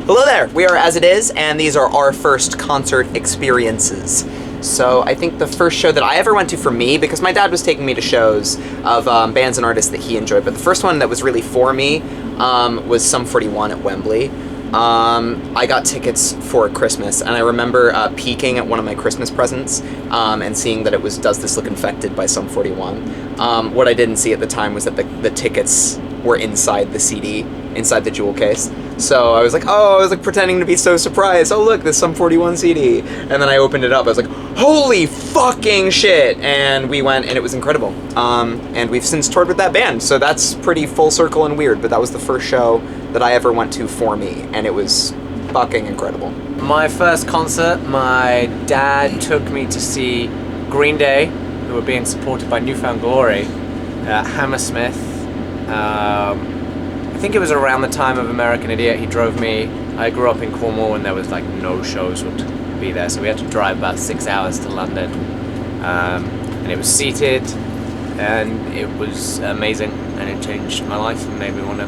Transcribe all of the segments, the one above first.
Hello there, we are As It Is, and these are our first concert experiences. So I think the first show that I ever went to for me, because my dad was taking me to shows of bands and artists that he enjoyed, but the first one that was really for me was Sum 41 at Wembley. I got tickets for Christmas, and I remember peeking at one of my Christmas presents and seeing that it was Does This Look Infected by Sum 41. What I didn't see at the time was that the tickets were inside the CD, inside the jewel case. So I was like, pretending to be so surprised. Oh look, this Sum 41 CD. And then I opened it up, I was like, holy fucking shit! And we went, and it was incredible. And we've since toured with that band, so that's pretty full circle and weird, but that was the first show that I ever went to for me, and it was fucking incredible. My first concert, my dad took me to see Green Day, who were being supported by Newfound Glory at Hammersmith. I think it was around the time of American Idiot. He drove me. I grew up in Cornwall and there was like no shows would be there, so we had to drive about 6 hours to London. And it was seated, and it was amazing, and it changed my life and made me want to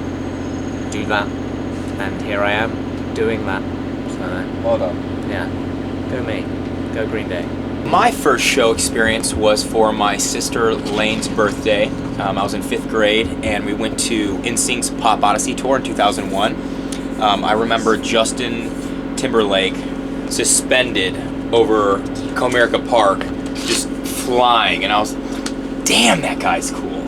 do that. And here I am doing that. So, well done. Yeah, go me, go Green Day. My first show experience was for my sister Lane's birthday. I was in 5th grade, and we went to NSYNC's Pop Odyssey tour in 2001. I remember Justin Timberlake suspended over Comerica Park, just flying, and I was, damn, that guy's cool.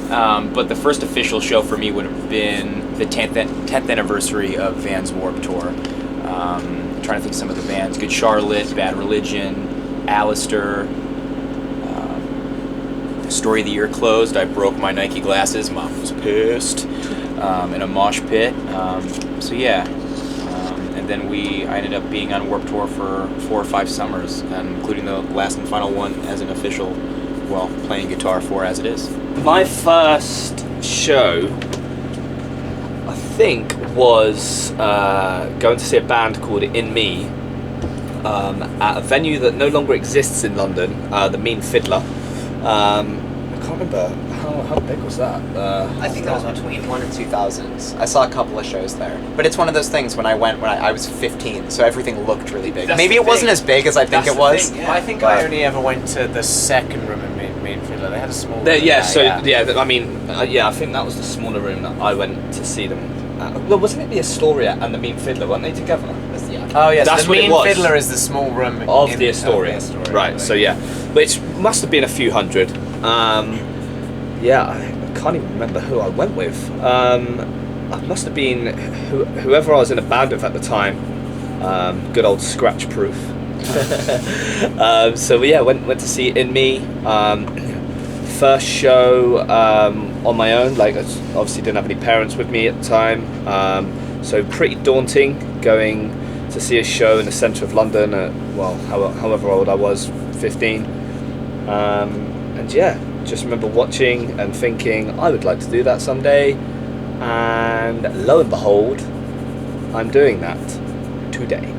But the first official show for me would have been the 10th anniversary of Vans Warped Tour. Trying to think of some of the bands: Good Charlotte, Bad Religion, Alistair. Story of the Year closed. I broke my Nike glasses. Mom was pissed. In a mosh pit. So yeah. And then I ended up being on Warped Tour for 4 or 5 summers, including the last and final one as an official, well, playing guitar for As It Is. My first show, I think, was going to see a band called In Me at a venue that no longer exists in London, the Mean Fiddler. I can't remember how big was that. I think that was between 1 and 2000s. I saw a couple of shows there, but it's one of those things. When I was 15, so everything looked really big. Maybe it wasn't as big as I think it was. Yeah. I think I only ever went to the second room in Mean Fiddler. They had a small room. I think that was the smaller room that I went to see them at. Well, wasn't it the Astoria and the Mean Fiddler? Weren't they together? Yeah. Oh yes, that's the what it Mean was. Fiddler is the small room of the Astoria. Right, so yeah. Which must have been a few hundred. I can't even remember who I went with. I must have been whoever I was in a band with at the time. Good old Scratch Proof. Went to see In Me. First show on my own. Like, I obviously didn't have any parents with me at the time. So pretty daunting going to see a show in the centre of London at, well, however old I was, 15. Just remember watching and thinking, I would like to do that someday. And lo and behold, I'm doing that today.